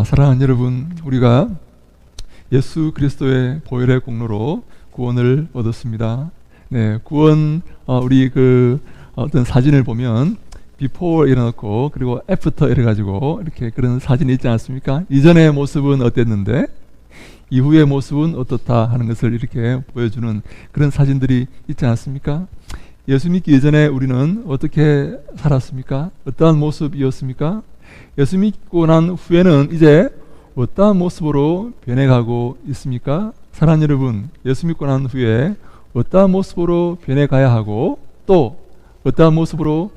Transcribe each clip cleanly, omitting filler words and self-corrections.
사랑하는 여러분, 우리가 예수 그리스도의 보혈의 공로로 구원을 얻었습니다. 네, 구원, 우리 어떤 사진을 보면 before 이래놓고 그리고 after 이래가지고 이렇게 그런 사진이 있지 않습니까? 이전의 모습은 어땠는데 이후의 모습은 어떻다 하는 것을 이렇게 보여주는 그런 사진들이 있지 않습니까? 예수 믿기 이전에 우리는 어떻게 살았습니까? 어떠한 모습이었습니까? 예수 믿고 난 후에는 이제 어떠한 모습으로 변해가고 있습니까? 사랑하는 여러분, 예수 믿고 난 후에 어떠한 모습으로 변해가야 하고 또 어떠한 모습으로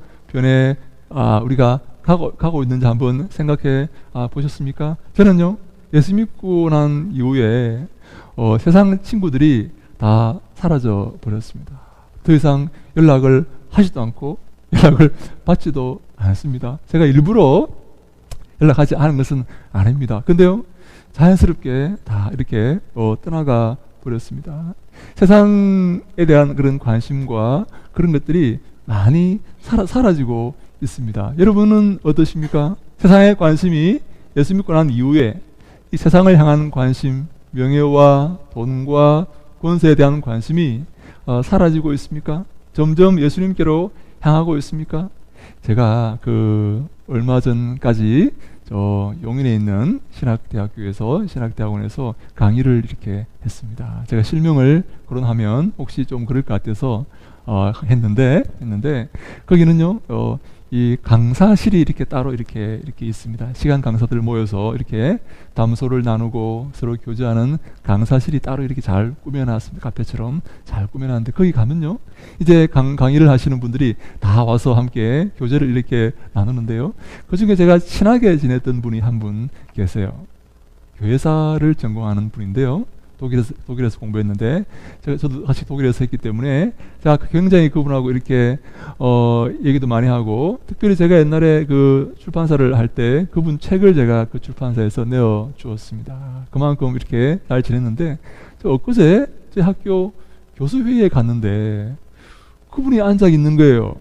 우리가 가고 있는지 한번 생각해 보셨습니까? 저는요, 예수 믿고 난 이후에 세상 친구들이 다 사라져 버렸습니다. 더 이상 연락을 하지도 않고 연락을 받지도 않습니다. 제가 일부러 연락하지 않은 것은 아닙니다. 근데요, 자연스럽게 다 이렇게 떠나가 버렸습니다. 세상에 대한 그런 관심과 그런 것들이 많이 사라지고 있습니다. 여러분은 어떠십니까? 세상의 관심이 예수 믿고 난 이후에 이 세상을 향한 관심, 명예와 돈과 권세에 대한 관심이 사라지고 있습니까? 점점 예수님께로 향하고 있습니까? 제가 얼마 전까지 용인에 있는 신학대학원에서 강의를 이렇게 했습니다. 제가 실명을 거론하면 혹시 좀 그럴 것 같아서 했는데 거기는요, 이 강사실이 이렇게 따로 이렇게 있습니다. 시간 강사들 모여서 이렇게 담소를 나누고 서로 교제하는 강사실이 따로 이렇게 잘 꾸며놨습니다. 카페처럼 잘 꾸며놨는데 거기 가면요, 이제 강의를 하시는 분들이 다 와서 함께 교제를 이렇게 나누는데요. 그 중에 제가 친하게 지냈던 분이 한 분 계세요. 교회사를 전공하는 분인데요. 독일에서 공부했는데 저도 같이 독일에서 했기 때문에 제가 굉장히 그분하고 이렇게 얘기도 많이 하고, 특별히 제가 옛날에 그 출판사를 할 때 그분 책을 제가 그 출판사에서 내어 주었습니다. 그만큼 이렇게 잘 지냈는데 엊그제 제 학교 교수회의에 갔는데 그분이 앉아 있는 거예요.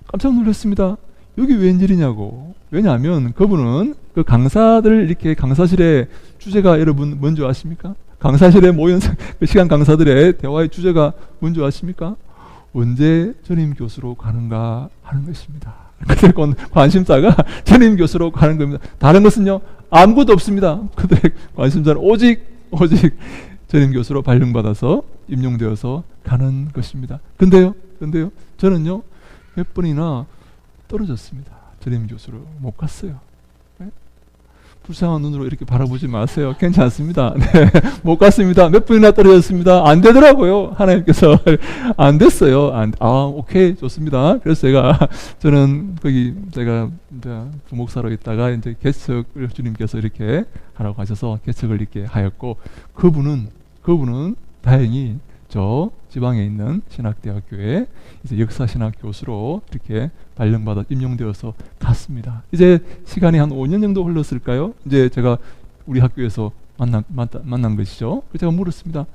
깜짝 놀랐습니다. 여기 웬일이냐고. 왜냐하면 그분은 그 강사들 이렇게 강사실의 주제가 여러분 뭔지 아십니까? 강사실에 모인 그 시간 강사들의 대화의 주제가 뭔지 아십니까? 언제 전임 교수로 가는가 하는 것입니다. 그들의 관심사가 전임 교수로 가는 겁니다. 다른 것은요, 아무것도 없습니다. 그들의 관심사는 오직 전임 교수로 발령받아서 임용되어서 가는 것입니다. 근데요, 저는요, 몇 번이나 떨어졌습니다. 전임 교수로 못 갔어요. 불쌍한 눈으로 이렇게 바라보지 마세요. 괜찮습니다. 네, 못 갔습니다. 몇 번이나 떨어졌습니다. 안 되더라고요. 하나님께서 안 됐어요. 오케이, 좋습니다. 그래서 저는 거기 제가 부목사로 있다가 이제 개척을 주님께서 이렇게 하라고 하셔서 개척을 이렇게 하였고, 그분은 다행히 저 지방에 있는 신학대학교에 이제 역사신학 교수로 이렇게 발령받아 임용되어서 갔습니다. 이제 시간이 한 5년 정도 흘렀을까요? 이제 제가 우리 학교에서 만난 것이죠. 그래서 제가 물었습니다.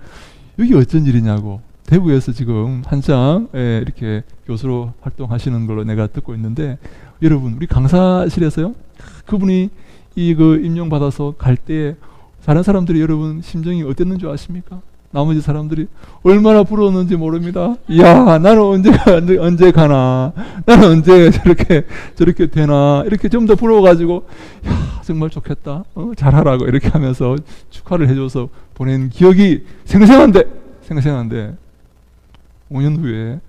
여기 어쩐 일이냐고. 대구에서 지금 한창 이렇게 교수로 활동하시는 걸로 내가 듣고 있는데, 여러분, 우리 강사실에서요, 그분이 임용받아서 갈 때 다른 사람들이 여러분 심정이 어땠는 줄 아십니까? 나머지 사람들이 얼마나 부러웠는지 모릅니다. 이야, 나는 언제 가나, 나는 언제 저렇게 되나, 이렇게 좀 더 부러워가지고, 야, 정말 좋겠다, 잘하라고 이렇게 하면서 축하를 해줘서 보낸 기억이 생생한데 5년 후에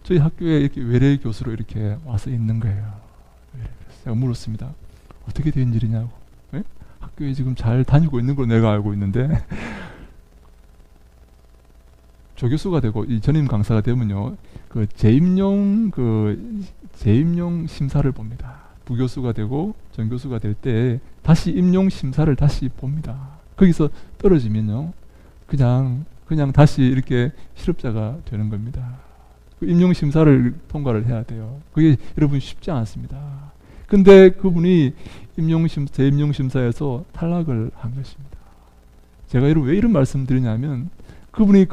저희 학교에 이렇게 외래 교수로 이렇게 와서 있는 거예요. 제가 물었습니다. 어떻게 된 일이냐고. 네? 학교에 지금 잘 다니고 있는 걸 내가 알고 있는데, 조교수가 되고 이 전임 강사가 되면요, 재임용 심사를 봅니다. 부교수가 되고 전교수가 될 때 다시 임용 심사를 다시 봅니다. 거기서 떨어지면요, 그냥 다시 이렇게 실업자가 되는 겁니다. 그 임용 심사를 통과를 해야 돼요. 그게 여러분 쉽지 않습니다. 근데 그분이 재임용 심사에서 탈락을 한 것입니다. 제가 왜 이런 말씀 드리냐면, 그분이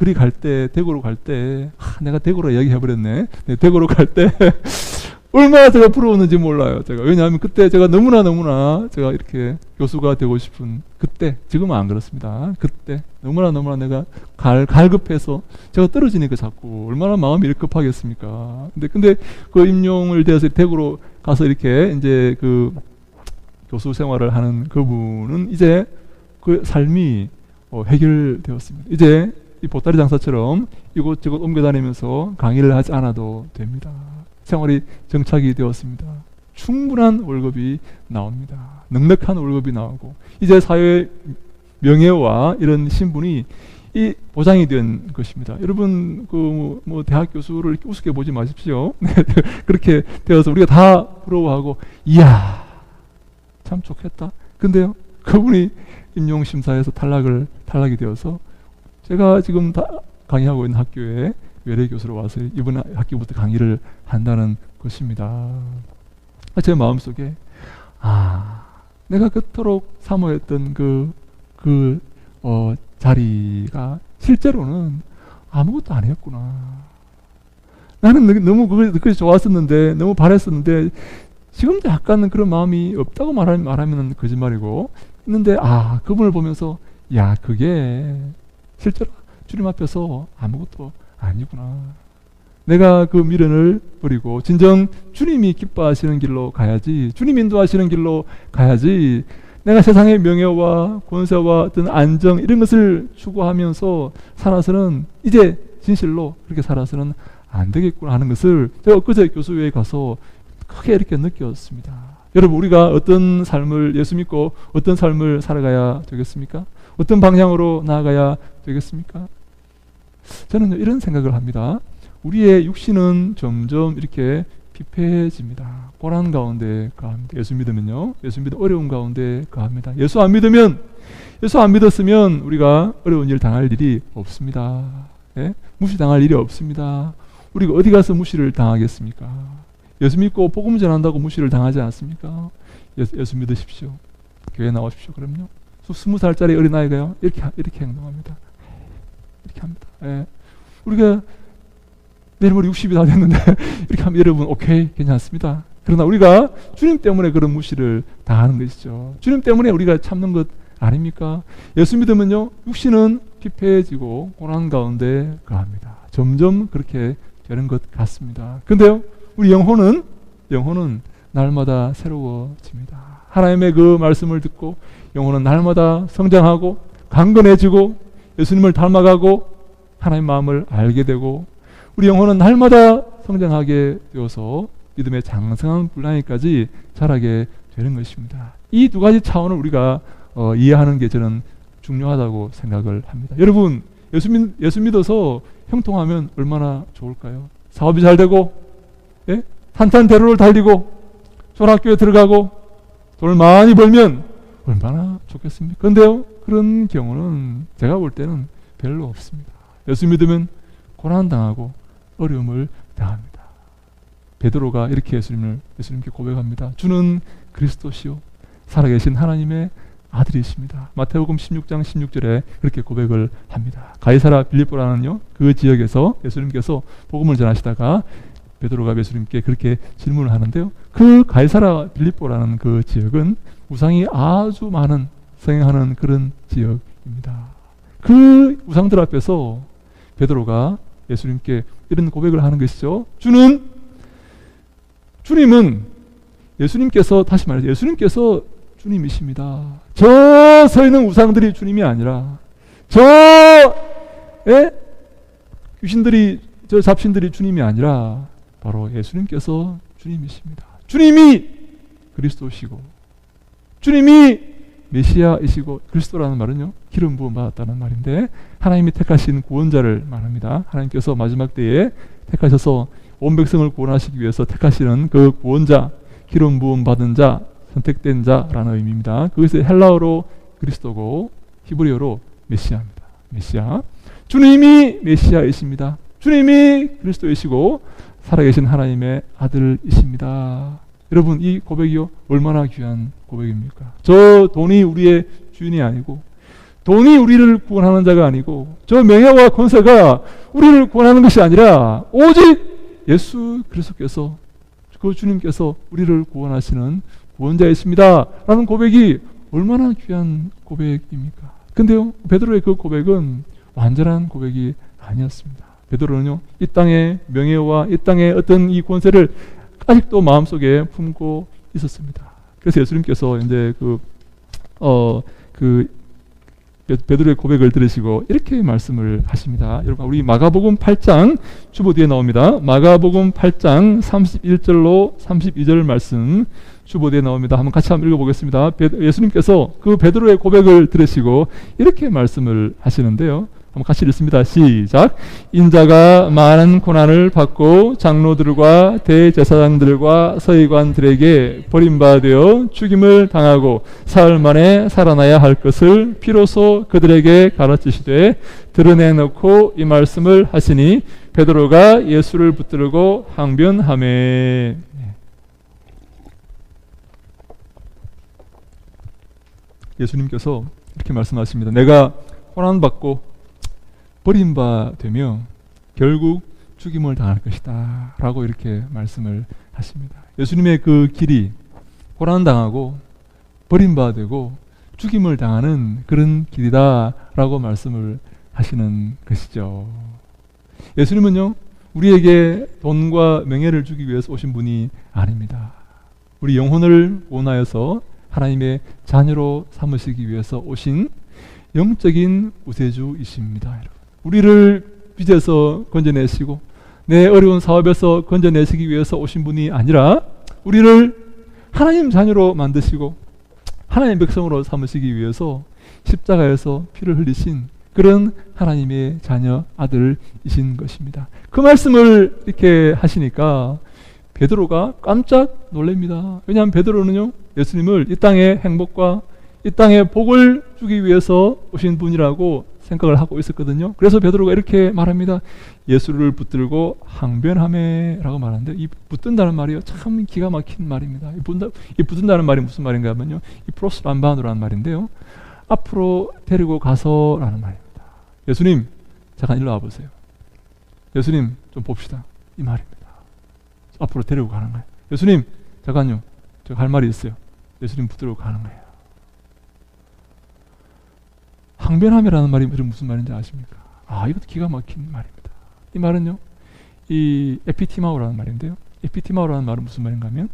대구로 갈 때, 내가 대구로 이야기해버렸네. 네, 대구로 갈 때, 얼마나 제가 부러웠는지 몰라요. 제가. 왜냐하면 그때 제가 너무나 제가 이렇게 교수가 되고 싶은 그때, 지금은 안 그렇습니다. 그때 너무나 내가 갈급해서 제가 떨어지니까 자꾸 얼마나 마음이 이렇게 급하겠습니까. 근데 그 임용을 돼서 대구로 가서 이렇게 이제 그 교수 생활을 하는 그분은 이제 그 삶이 해결되었습니다. 이제 이 보따리 장사처럼 이곳저곳 옮겨다니면서 강의를 하지 않아도 됩니다. 생활이 정착이 되었습니다. 충분한 월급이 나옵니다. 넉넉한 월급이 나오고 이제 사회 명예와 이런 신분이 이 보장이 된 것입니다. 여러분 그 뭐 대학 교수를 이렇게 우습게 보지 마십시오. 그렇게 되어서 우리가 다 부러워하고 이야 참 좋겠다. 근데요 그분이 임용심사에서 탈락이 되어서 제가 지금 다 강의하고 있는 학교에 외래 교수로 와서 이번 학기부터 강의를 한다는 것입니다. 제 마음속에 내가 그토록 사모했던 그 자리가 실제로는 아무것도 아니었구나. 나는 너무 그것이 좋았었는데 너무 바랬었는데 지금도 약간 그런 마음이 없다고 말하면 거짓말이고 있는데 그분을 보면서 야 그게 실제로 주님 앞에서 아무것도 아니구나. 내가 그 미련을 버리고 진정 주님이 기뻐하시는 길로 가야지. 주님 인도하시는 길로 가야지. 내가 세상의 명예와 권세와 어떤 안정 이런 것을 추구하면서 살아서는 이제 진실로 그렇게 살아서는 안 되겠구나 하는 것을 제가 엊그제 교수회에 가서 크게 이렇게 느꼈습니다. 여러분 우리가 어떤 삶을 예수 믿고 어떤 삶을 살아가야 되겠습니까? 어떤 방향으로 나아가야 되겠습니까? 저는 이런 생각을 합니다. 우리의 육신은 점점 이렇게 피폐해집니다. 고난 가운데 가합니다. 예수 믿으면요. 예수 믿으면 어려운 가운데 가합니다. 예수 안 믿었으면 우리가 어려운 일 당할 일이 없습니다. 예? 무시당할 일이 없습니다. 우리가 어디 가서 무시를 당하겠습니까? 예수 믿고 복음 전한다고 무시를 당하지 않습니까? 예수 믿으십시오. 교회 나오십시오. 그럼요. 20살짜리 어린아이가요. 이렇게 행동합니다. 이렇게 합니다. 예. 우리가 내일 모레 60이 다 됐는데 이렇게 하면 여러분 오케이 괜찮습니다. 그러나 우리가 주님 때문에 그런 무시를 당하는 것이죠. 주님 때문에 우리가 참는 것 아닙니까? 예수 믿으면요 육신은 피폐해지고 고난 가운데 가합니다. 점점 그렇게 되는 것 같습니다. 근데요 우리 영혼은 날마다 새로워집니다. 하나님의 그 말씀을 듣고 영혼은 날마다 성장하고 강건해지고 예수님을 닮아가고 하나님의 마음을 알게 되고 우리 영혼은 날마다 성장하게 되어서 믿음의 장성한 분량까지 자라게 되는 것입니다. 이 두 가지 차원을 우리가 이해하는 게 저는 중요하다고 생각을 합니다. 여러분 예수 믿어서 형통하면 얼마나 좋을까요? 사업이 잘 되고 예? 탄탄대로를 달리고 졸학교에 들어가고 돈을 많이 벌면 얼마나 좋겠습니까? 그런데요 그런 경우는 제가 볼 때는 별로 없습니다. 예수 믿으면 고난당하고 어려움을 당합니다. 베드로가 이렇게 예수님께 고백합니다. 주는 그리스도시요 살아계신 하나님의 아들이십니다. 마태복음 16장 16절에 그렇게 고백을 합니다. 가이사라 빌립보라는요 그 지역에서 예수님께서 복음을 전하시다가 베드로가 예수님께 그렇게 질문을 하는데요. 그 가이사라 빌립보라는 그 지역은 우상이 아주 많은 성행하는 그런 지역입니다. 그 우상들 앞에서 베드로가 예수님께 이런 고백을 하는 것이죠. 주님은 예수님께서 다시 말해서 예수님께서 주님이십니다. 저 서 있는 우상들이 주님이 아니라 귀신들이 저 잡신들이 주님이 아니라 바로 예수님께서 주님이십니다. 주님이 그리스도시고 주님이 메시아이시고 그리스도라는 말은요 기름 부음 받았다는 말인데 하나님이 택하신 구원자를 말합니다. 하나님께서 마지막 때에 택하셔서 온 백성을 구원하시기 위해서 택하시는 그 구원자, 기름 부음 받은 자, 선택된 자라는 의미입니다. 그것이 헬라어로 그리스도고 히브리어로 메시아입니다. 메시아. 주님이 메시아이십니다. 주님이 그리스도이시고 살아계신 하나님의 아들이십니다. 여러분 이 고백이요 얼마나 귀한 고백입니까? 저 돈이 우리의 주인이 아니고 돈이 우리를 구원하는 자가 아니고 저 명예와 권세가 우리를 구원하는 것이 아니라 오직 예수 그리스도께서 그 주님께서 우리를 구원하시는 구원자이십니다 라는 고백이 얼마나 귀한 고백입니까? 근데요, 베드로의 그 고백은 완전한 고백이 아니었습니다. 베드로는요, 이 땅의 명예와 이 땅의 어떤 이 권세를 아직도 마음속에 품고 있었습니다. 그래서 예수님께서 이제 베드로의 고백을 들으시고 이렇게 말씀을 하십니다. 여러분, 우리 마가복음 8장 주보 뒤에 나옵니다. 마가복음 8장 31절로 32절 말씀 주보 뒤에 나옵니다. 한번 같이 한번 읽어보겠습니다. 예수님께서 그 베드로의 고백을 들으시고 이렇게 말씀을 하시는데요. 한번 같이 읽습니다. 시작. 인자가 많은 고난을 받고 장로들과 대제사장들과 서기관들에게 버림받아 죽임을 당하고 사흘 만에 살아나야 할 것을 비로소 그들에게 가르치시되 드러내놓고 이 말씀을 하시니 베드로가 예수를 붙들고 항변하매. 예수님께서 이렇게 말씀하십니다. 내가 고난받고 버림받으며 결국 죽임을 당할 것이다 라고 이렇게 말씀을 하십니다. 예수님의 그 길이 고난당하고 버림받고 죽임을 당하는 그런 길이다 라고 말씀을 하시는 것이죠. 예수님은요, 우리에게 돈과 명예를 주기 위해서 오신 분이 아닙니다. 우리 영혼을 구원하여서 하나님의 자녀로 삼으시기 위해서 오신 영적인 구세주이십니다. 여러분. 우리를 빚에서 건져내시고 내 어려운 사업에서 건져내시기 위해서 오신 분이 아니라 우리를 하나님 자녀로 만드시고 하나님의 백성으로 삼으시기 위해서 십자가에서 피를 흘리신 그런 하나님의 자녀 아들이신 것입니다. 그 말씀을 이렇게 하시니까 베드로가 깜짝 놀랍니다. 왜냐하면 베드로는요, 예수님을 이 땅의 행복과 이 땅의 복을 주기 위해서 오신 분이라고 생각을 하고 있었거든요. 그래서 베드로가 이렇게 말합니다. 예수를 붙들고 항변하매 라고 말하는데, 이 붙든다는 말이요, 참 기가 막힌 말입니다. 이 붙든다는 말이 무슨 말인가 하면요, 이 프로스 람바노라는 말인데요, 앞으로 데리고 가서 라는 말입니다. 예수님 잠깐 일로 와보세요. 예수님 좀 봅시다, 이 말입니다. 앞으로 데리고 가는 거예요. 예수님 잠깐요, 제가 할 말이 있어요. 예수님 붙들고 가는 거예요. 항변함이라는 말이 무슨 말인지 아십니까? 이것도 기가 막힌 말입니다. 이 말은요, 이 에피티마오라는 말인데요, 에피티마오라는 말은 무슨 말인가 하면,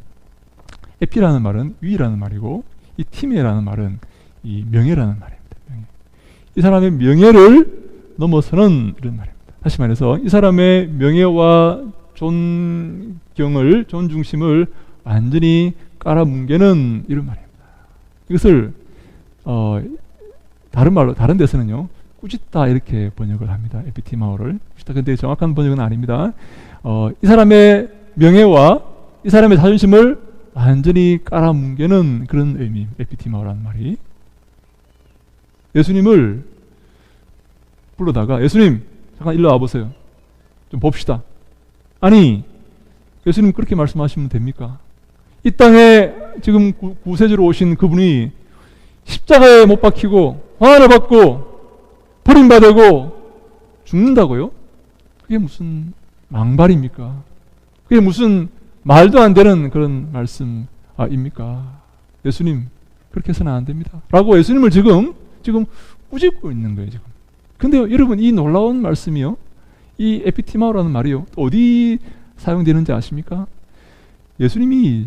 에피라는 말은 위라는 말이고, 이 티메라는 말은 이 명예라는 말입니다. 명예. 이 사람의 명예를 넘어서는 이런 말입니다. 다시 말해서 이 사람의 명예와 존경을, 존중심을 완전히 깔아뭉개는 이런 말입니다. 이것을 다른 말로, 다른 데서는요, 꾸짖다 이렇게 번역을 합니다. 에피티마오를 꾸짖다. 근데 정확한 번역은 아닙니다. 이 사람의 명예와 이 사람의 자존심을 완전히 깔아뭉개는 그런 의미, 에피티마오라는 말이. 예수님을 불러다가, 예수님 잠깐 일로 와보세요. 좀 봅시다. 아니, 예수님 그렇게 말씀하시면 됩니까? 이 땅에 지금 구세주로 오신 그분이 십자가에 못 박히고 고난을 받고 버림받고 죽는다고요? 그게 무슨 망발입니까? 그게 무슨 말도 안 되는 그런 말씀입니까? 예수님 그렇게 해서는 안 됩니다 라고 예수님을 지금 꾸짖고 있는 거예요. 지금. 근데요, 여러분, 이 놀라운 말씀이요, 이 에피티마오라는 말이요, 어디 사용되는지 아십니까? 예수님이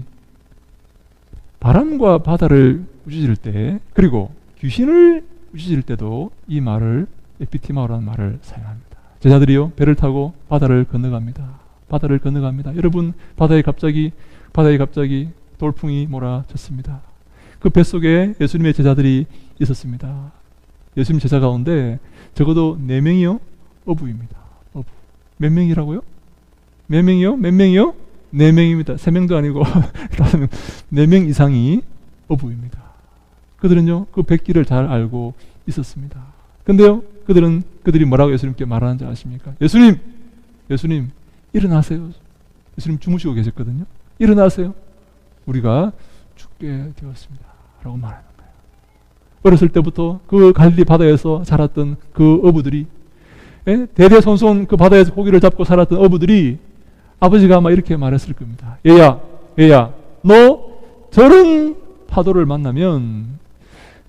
바람과 바다를 꾸짖을 때, 그리고 귀신을 꾸짖을 때도 이 말을, 에피티마오라는 말을 사용합니다. 제자들이요, 배를 타고 바다를 건너갑니다. 바다를 건너갑니다. 여러분, 바다에 갑자기 돌풍이 몰아쳤습니다. 그 뱃속에 예수님의 제자들이 있었습니다. 예수님 제자 가운데 적어도 4명이요 어부입니다. 어부. 몇 명이라고요? 몇 명이요? 몇 명이요? 4명입니다. 3명도 아니고 5명, 4명 이상이 어부입니다. 그들은요, 그 백기를 잘 알고 있었습니다. 근데요, 그들이 뭐라고 예수님께 말하는지 아십니까? 예수님 일어나세요. 예수님 주무시고 계셨거든요. 일어나세요. 우리가 죽게 되었습니다 라고 말하는 거예요. 어렸을 때부터 그 갈릴리 바다에서 자랐던 그 어부들이, 대대손손 그 바다에서 고기를 잡고 살았던 어부들이 아버지가 아마 이렇게 말했을 겁니다. 얘야, 너 저런 파도를 만나면,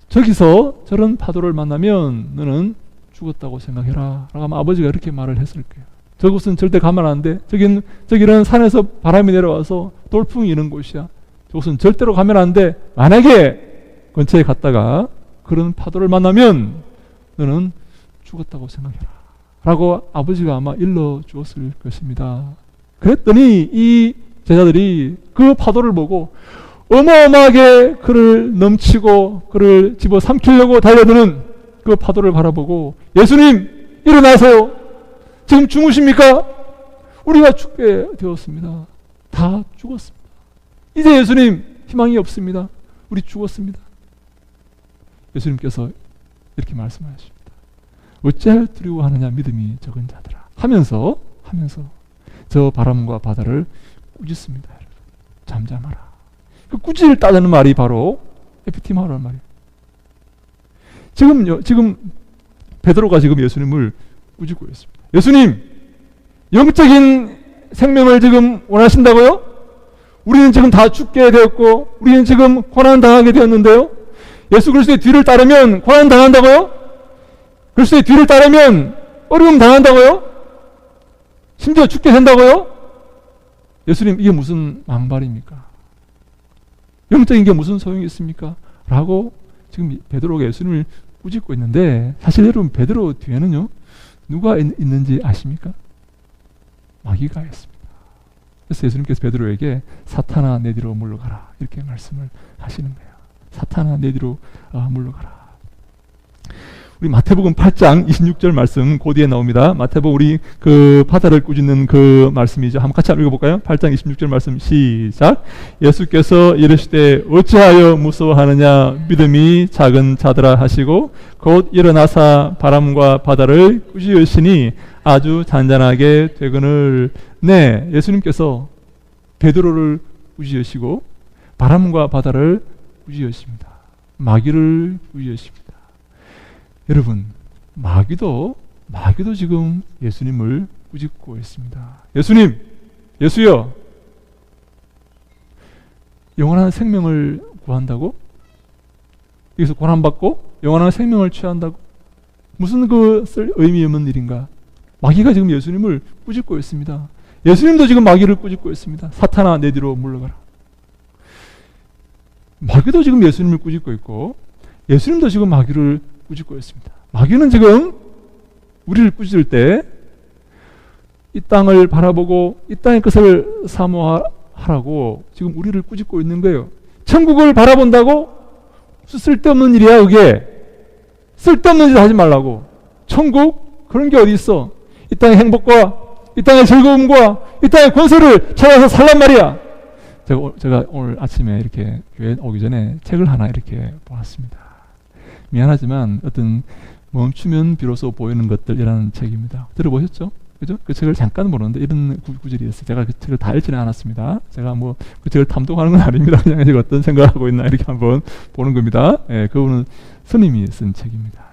저기서 저런 파도를 만나면 너는 죽었다고 생각해라 라고 아마 아버지가 이렇게 말을 했을 거예요. 저곳은 절대 가면 안 돼. 저기는 산에서 바람이 내려와서 돌풍이 이는 곳이야. 저곳은 절대로 가면 안 돼. 만약에 근처에 갔다가 그런 파도를 만나면 너는 죽었다고 생각해라 라고 아버지가 아마 일러 주었을 것입니다. 그랬더니 이 제자들이 그 파도를 보고 어마어마하게 그를 넘치고 그를 집어삼키려고 달려드는 그 파도를 바라보고, 예수님 일어나세요. 지금 주무십니까? 우리가 죽게 되었습니다. 다 죽었습니다. 이제 예수님 희망이 없습니다. 우리 죽었습니다. 예수님께서 이렇게 말씀하십니다. 어찌하여 두려워하느냐 믿음이 적은 자들아 하면서 저 바람과 바다를 꾸짖습니다. 잠잠하라. 그 꾸짖을 따르는 말이 바로 에피티마라는 말이에요. 지금 베드로가 지금 예수님을 꾸짖고 있습니다. 예수님, 영적인 생명을 지금 원하신다고요? 우리는 지금 다 죽게 되었고 우리는 지금 고난당하게 되었는데요. 예수 그리스도의 뒤를 따르면 고난당한다고요? 그리스도의 뒤를 따르면 어려움 당한다고요? 심지어 죽게 된다고요? 예수님, 이게 무슨 망발입니까? 영적인 게 무슨 소용이 있습니까? 라고 지금 베드로가 예수님을 꾸짖고 있는데, 사실 여러분 베드로 뒤에는요 누가 있는지 아십니까? 마귀가 있습니다. 그래서 예수님께서 베드로에게 사탄아 내 뒤로 물러가라 이렇게 말씀을 하시는 거예요. 사탄아 내 뒤로 물러가라. 우리 마태복음 8장 26절 말씀 그 뒤에 나옵니다. 마태복음 우리 그 바다를 꾸짖는 그 말씀이죠. 한번 같이 읽어볼까요? 8장 26절 말씀 시작. 예수께서 이르시되 어찌하여 무서워하느냐 믿음이 작은 자들아 하시고 곧 일어나사 바람과 바다를 꾸짖으시니 아주 잔잔하게 되거늘. 네, 예수님께서 베드로를 꾸짖으시고 바람과 바다를 꾸짖으십니다. 마귀를 꾸짖으십니다. 여러분, 마귀도 지금 예수님을 꾸짖고 있습니다. 예수님, 예수여, 영원한 생명을 구한다고? 여기서 고난받고 영원한 생명을 취한다고? 무슨 그 의미 없는 일인가? 마귀가 지금 예수님을 꾸짖고 있습니다. 예수님도 지금 마귀를 꾸짖고 있습니다. 사탄아 내 뒤로 물러가라. 마귀도 지금 예수님을 꾸짖고 있고 예수님도 지금 마귀를 꾸짖고 있습니다. 마귀는 지금 우리를 꾸짖을 때 이 땅을 바라보고 이 땅의 것을 사모하라고 지금 우리를 꾸짖고 있는 거예요. 천국을 바라본다고? 쓸데없는 일이야 그게. 쓸데없는 짓 하지 말라고. 천국? 그런 게 어디 있어. 이 땅의 행복과 이 땅의 즐거움과 이 땅의 권세를 찾아서 살란 말이야. 제가 오늘 아침에 이렇게 교회 오기 전에 책을 하나 이렇게 보았습니다. 미안하지만 어떤 멈추면 비로소 보이는 것들이라는 책입니다. 들어보셨죠? 그죠? 그 책을 잠깐 보는데 이런 구절이 있어요. 제가 그 책을 다 읽지는 않았습니다. 제가 뭐 그 책을 탐독하는 건 아닙니다. 그냥 제가 어떤 생각을 하고 있나 이렇게 한번 보는 겁니다. 예, 그분은 스님이 쓴 책입니다.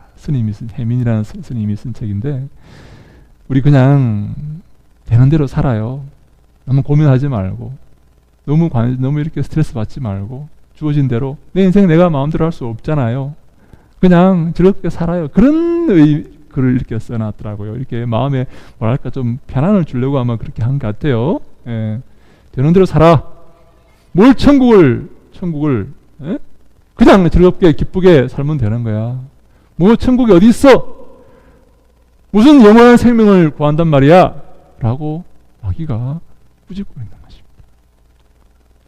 해민이라는 스님이 쓴 책인데, 우리 그냥 되는 대로 살아요. 너무 고민하지 말고, 너무 이렇게 스트레스 받지 말고, 주어진 대로 내 인생 내가 마음대로 할 수 없잖아요. 그냥 즐겁게 살아요. 그런 글을 이렇게 써놨더라고요. 이렇게 마음에 뭐랄까 좀 편안을 주려고 아마 그렇게 한 것 같아요. 예. 되는 대로 살아. 뭘 천국을 예? 그냥 즐겁게 기쁘게 살면 되는 거야. 뭐 천국이 어디 있어? 무슨 영원한 생명을 구한단 말이야? 라고 마귀가 꾸짖고 있는 것입니다.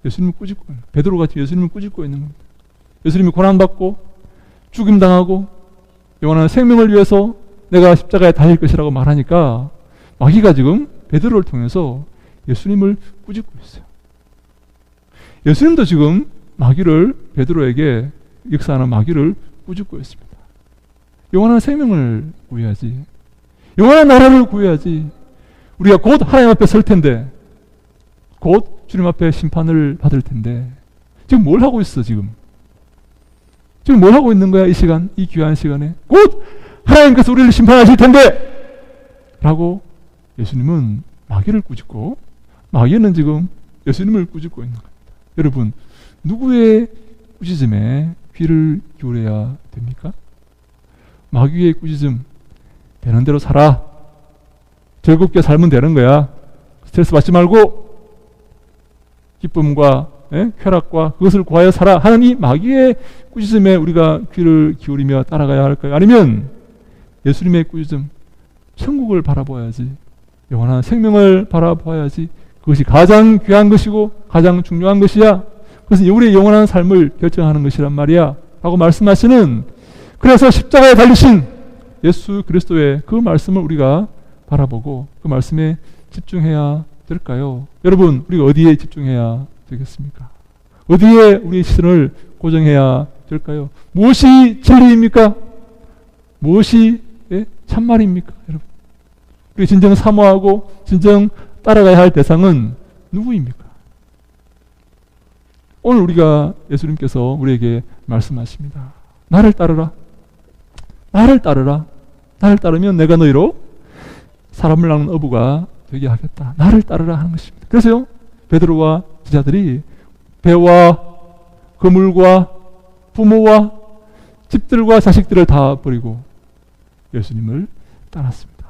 예수님을 꾸짖고 있는, 베드로같이 예수님을 꾸짖고 있는 겁니다. 예수님이 고난받고 죽임당하고 영원한 생명을 위해서 내가 십자가에 달릴 것이라고 말하니까 마귀가 지금 베드로를 통해서 예수님을 꾸짖고 있어요. 예수님도 지금 마귀를, 베드로에게 역사하는 마귀를 꾸짖고 있습니다. 영원한 생명을 구해야지. 영원한 나라를 구해야지. 우리가 곧 하나님 앞에 설 텐데, 곧 주님 앞에 심판을 받을 텐데, 지금 뭘 하고 있어 지금 뭘 하고 있는 거야? 이 시간, 이 귀한 시간에 곧 하나님께서 우리를 심판하실 텐데 라고 예수님은 마귀를 꾸짖고 마귀는 지금 예수님을 꾸짖고 있는 겁니다. 여러분, 누구의 꾸짖음에 귀를 기울여야 됩니까? 마귀의 꾸짖음, 되는 대로 살아. 즐겁게 살면 되는 거야. 스트레스 받지 말고 기쁨과 쾌락과 그것을 구하여 살아 하는 이 마귀의 꾸짖음에 우리가 귀를 기울이며 따라가야 할까요? 아니면 예수님의 꾸짖음, 천국을 바라보아야지, 영원한 생명을 바라보아야지, 그것이 가장 귀한 것이고 가장 중요한 것이야, 그것은 우리의 영원한 삶을 결정하는 것이란 말이야 라고 말씀하시는, 그래서 십자가에 달리신 예수 그리스도의 그 말씀을 우리가 바라보고 그 말씀에 집중해야 될까요? 여러분, 우리가 어디에 집중해야 되겠습니까? 어디에 우리의 시선을 고정해야 될까요? 무엇이 진리입니까? 무엇이 참말입니까? 여러분, 우리 진정 사모하고 진정 따라가야 할 대상은 누구입니까? 오늘 우리가 예수님께서 우리에게 말씀하십니다. 나를 따르라. 나를 따르라. 나를 따르면 내가 너희로 사람을 낳는 어부가 되게 하겠다. 나를 따르라 하는 것입니다. 그래서요, 베드로와 제자들이 배와 그물과 부모와 집들과 자식들을 다 버리고 예수님을 따랐습니다.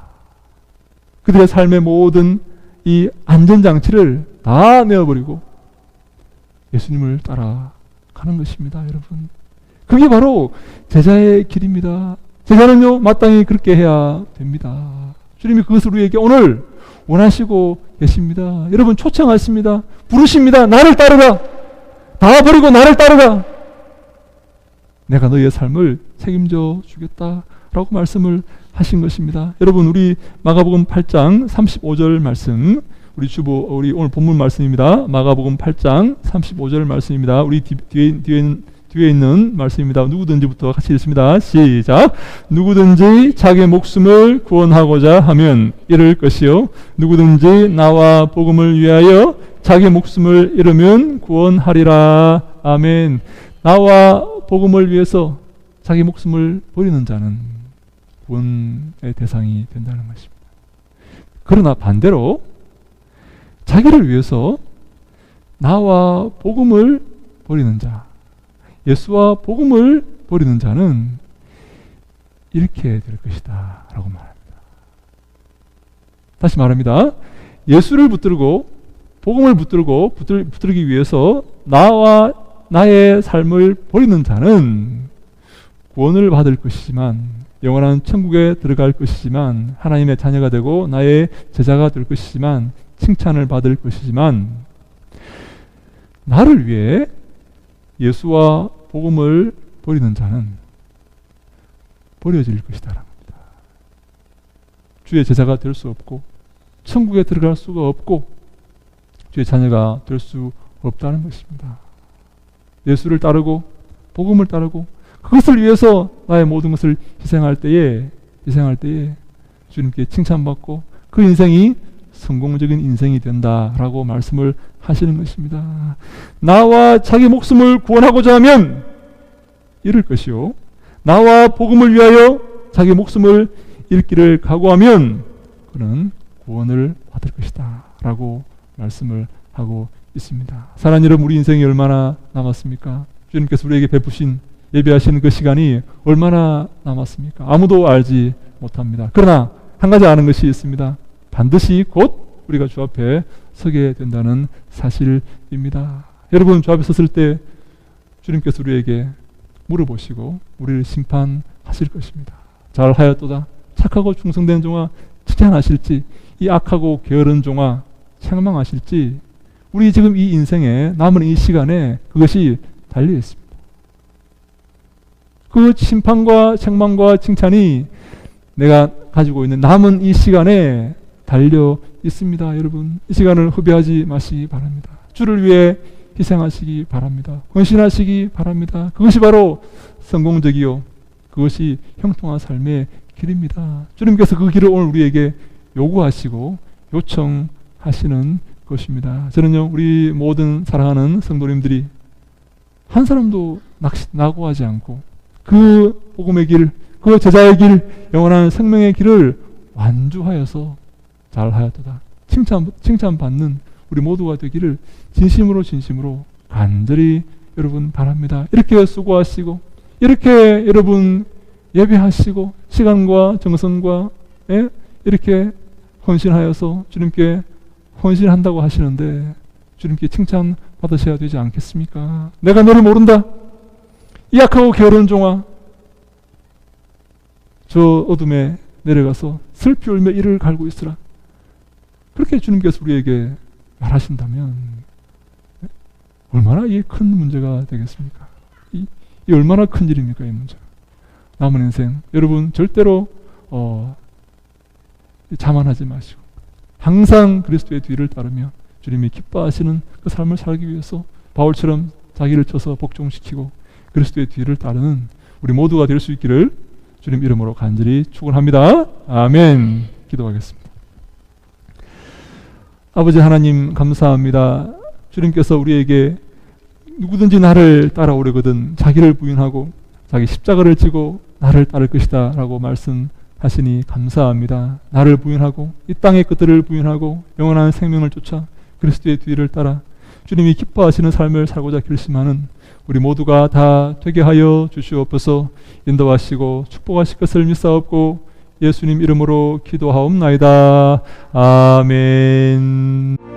그들의 삶의 모든 이 안전장치를 다 내어버리고 예수님을 따라가는 것입니다. 여러분, 그게 바로 제자의 길입니다. 제자는요, 마땅히 그렇게 해야 됩니다. 주님이 그것을 우리에게 오늘 원하시고 계십니다. 여러분, 초청하십니다. 부르십니다. 나를 따르라. 다 버리고 나를 따르라. 내가 너희의 삶을 책임져 주겠다라고 말씀을 하신 것입니다. 여러분, 우리 마가복음 8장 35절 말씀, 우리 오늘 본문 말씀입니다. 마가복음 8장 35절 말씀입니다. 우리 뒤에 있는 말씀입니다. 누구든지부터 같이 읽습니다. 시작. 누구든지 자기 목숨을 구원하고자 하면 잃을 것이요, 누구든지 나와 복음을 위하여 자기 목숨을 잃으면 구원하리라. 아멘. 나와 복음을 위해서 자기 목숨을 버리는 자는 구원의 대상이 된다는 것입니다. 그러나 반대로 자기를 위해서 나와 복음을 버리는 자, 예수와 복음을 버리는 자는 이렇게 될 것이다 라고 말합니다. 다시 말합니다. 예수를 붙들고 복음을 붙들기 위해서 나와 나의 삶을 버리는 자는 구원을 받을 것이지만, 영원한 천국에 들어갈 것이지만, 하나님의 자녀가 되고 나의 제자가 될 것이지만, 칭찬을 받을 것이지만, 나를 위해 예수와 복음을 버리는 자는 버려질 것이다 라는 겁니다. 주의 제자가 될 수 없고 천국에 들어갈 수가 없고 주의 자녀가 될 수 없다는 것입니다. 예수를 따르고 복음을 따르고 그것을 위해서 나의 모든 것을 희생할 때에 주님께 칭찬받고 그 인생이 성공적인 인생이 된다라고 말씀을 하시는 것입니다. 나와 자기 목숨을 구원하고자 하면 잃을 것이요, 나와 복음을 위하여 자기 목숨을 잃기를 각오하면 그는 구원을 받을 것이다 라고 말씀을 하고 있습니다. 사랑하는 여러분, 우리 인생이 얼마나 남았습니까? 주님께서 우리에게 베푸신 예배하시는 그 시간이 얼마나 남았습니까? 아무도 알지 못합니다. 그러나 한 가지 아는 것이 있습니다. 반드시 곧 우리가 주 앞에 서게 된다는 사실입니다. 여러분, 주 앞에 섰을 때 주님께서 우리에게 물어보시고 우리를 심판하실 것입니다. 잘하였도다 착하고 충성된 종아 칭찬하실지, 이 악하고 게으른 종아 책망하실지, 우리 지금 이 인생에 남은 이 시간에 그것이 달려 있습니다. 그 심판과 책망과 칭찬이 내가 가지고 있는 남은 이 시간에 달려 있습니다. 여러분, 이 시간을 허비하지 마시기 바랍니다. 주를 위해 희생하시기 바랍니다. 헌신하시기 바랍니다. 그것이 바로 성공적이요, 그것이 형통한 삶의 길입니다. 주님께서 그 길을 오늘 우리에게 요구하시고 요청하시는 것입니다. 저는요, 우리 모든 사랑하는 성도님들이 한 사람도 낙오하지 않고 그 복음의 길, 그 제자의 길, 영원한 생명의 길을 완주하여서 잘하였도다 칭찬받는 우리 모두가 되기를 진심으로 간절히 여러분 바랍니다. 이렇게 수고하시고 이렇게 여러분 예배하시고 시간과 정성과 이렇게 헌신하여서 주님께 헌신한다고 하시는데 주님께 칭찬 받으셔야 되지 않겠습니까? 내가 너를 모른다. 이 약하고 게으른 종아, 저 어둠에 내려가서 슬피 울며 이를 갈고 있으라. 그렇게 주님께서 우리에게 말하신다면 얼마나 이게 큰 문제가 되겠습니까? 이 얼마나 큰 일입니까, 이 문제가. 남은 인생 여러분 절대로 자만하지 마시고 항상 그리스도의 뒤를 따르며 주님이 기뻐하시는 그 삶을 살기 위해서 바울처럼 자기를 쳐서 복종시키고 그리스도의 뒤를 따르는 우리 모두가 될 수 있기를 주님 이름으로 간절히 축원합니다. 아멘. 기도하겠습니다. 아버지 하나님 감사합니다. 주님께서 우리에게 누구든지 나를 따라오려거든 자기를 부인하고 자기 십자가를 지고 나를 따를 것이다 라고 말씀하시니 감사합니다. 나를 부인하고 이 땅의 것들을 부인하고 영원한 생명을 쫓아 그리스도의 뒤를 따라 주님이 기뻐하시는 삶을 살고자 결심하는 우리 모두가 다 되게 하여 주시옵소서. 인도하시고 축복하실 것을 믿사옵고 예수님 이름으로 기도하옵나이다. 아멘.